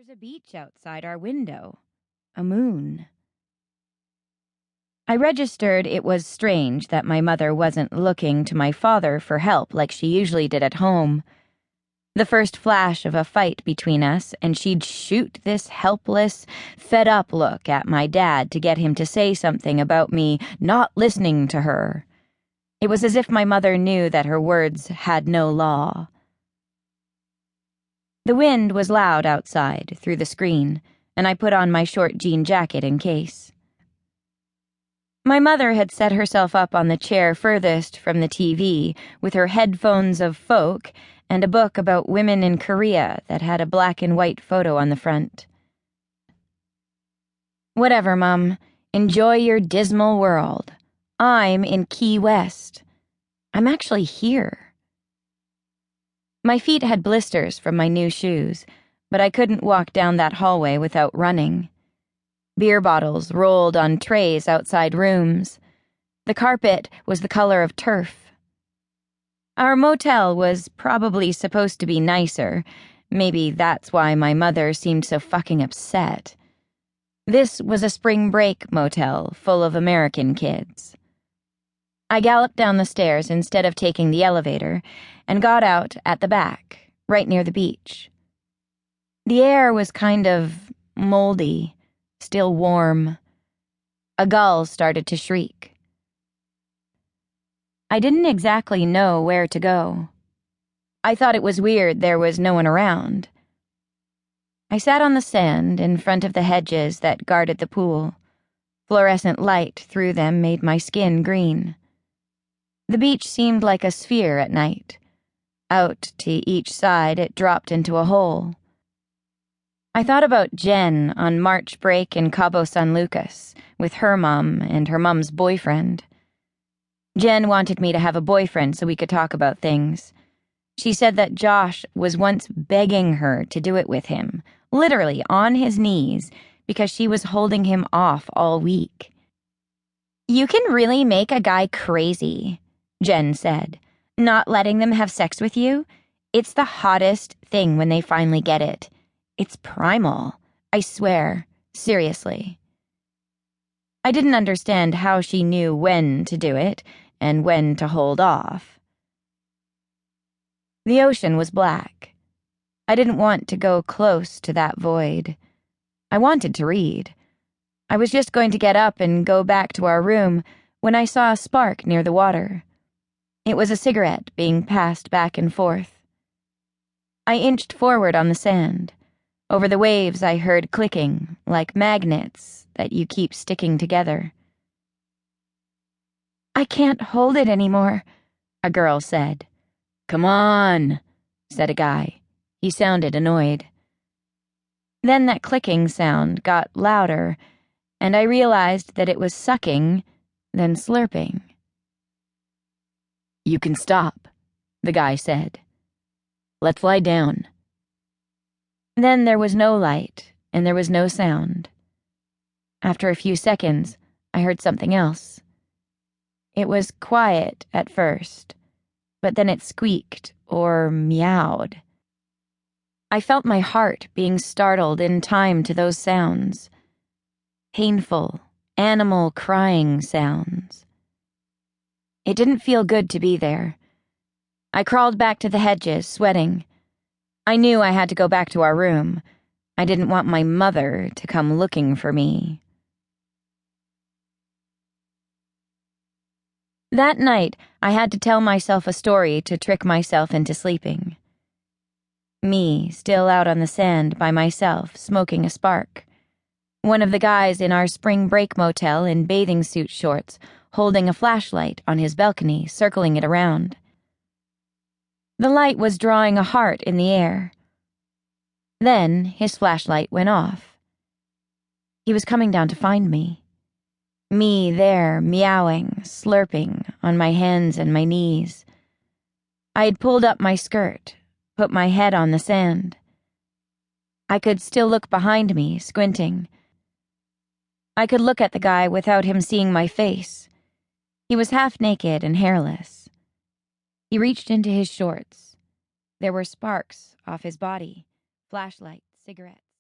There's a beach outside our window. A moon. I registered it was strange that my mother wasn't looking to my father for help like she usually did at home. The first flash of a fight between us, and she'd shoot this helpless, fed-up look at my dad to get him to say something about me not listening to her. It was as if my mother knew that her words had no law. The wind was loud outside, through the screen, and I put on my short jean jacket in case. My mother had set herself up on the chair furthest from the TV, with her headphones of folk and a book about women in Korea that had a black and white photo on the front. "Whatever, Mum. Enjoy your dismal world. I'm in Key West. I'm actually here." My feet had blisters from my new shoes, but I couldn't walk down that hallway without running. Beer bottles rolled on trays outside rooms. The carpet was the color of turf. Our motel was probably supposed to be nicer. Maybe that's why my mother seemed so fucking upset. This was a spring break motel full of American kids. I galloped down the stairs instead of taking the elevator and got out at the back, right near the beach. The air was kind of moldy, still warm. A gull started to shriek. I didn't exactly know where to go. I thought it was weird there was no one around. I sat on the sand in front of the hedges that guarded the pool. Fluorescent light through them made my skin green. The beach seemed like a sphere at night. Out to each side it dropped into a hole. I thought about Jen on March break in Cabo San Lucas with her mom and her mom's boyfriend. Jen wanted me to have a boyfriend so we could talk about things. She said that Josh was once begging her to do it with him, literally on his knees, because she was holding him off all week. "You can really make a guy crazy," Jen said. "Not letting them have sex with you? It's the hottest thing when they finally get it. It's primal. I swear. Seriously." I didn't understand how she knew when to do it and when to hold off. The ocean was black. I didn't want to go close to that void. I wanted to read. I was just going to get up and go back to our room when I saw a spark near the water. It was a cigarette being passed back and forth. I inched forward on the sand. Over the waves I heard clicking, like magnets that you keep sticking together. "I can't hold it anymore," a girl said. "Come on," said a guy. He sounded annoyed. Then that clicking sound got louder, and I realized that it was sucking, then slurping. "You can stop," the guy said. "Let's lie down." Then there was no light, and there was no sound. After a few seconds, I heard something else. It was quiet at first, but then it squeaked or meowed. I felt my heart being startled in time to those sounds. Painful, animal crying sounds. It didn't feel good to be there. I crawled back to the hedges, sweating. I knew I had to go back to our room. I didn't want my mother to come looking for me. That night, I had to tell myself a story to trick myself into sleeping. Me, still out on the sand by myself, smoking a spark. One of the guys in our spring break motel in bathing suit shorts, holding a flashlight on his balcony, circling it around. The light was drawing a heart in the air. Then his flashlight went off. He was coming down to find me. Me there, meowing, slurping, on my hands and my knees. I had pulled up my skirt, put my head on the sand. I could still look behind me, squinting. I could look at the guy without him seeing my face. He was half naked and hairless. He reached into his shorts. There were sparks off his body, flashlight, cigarette.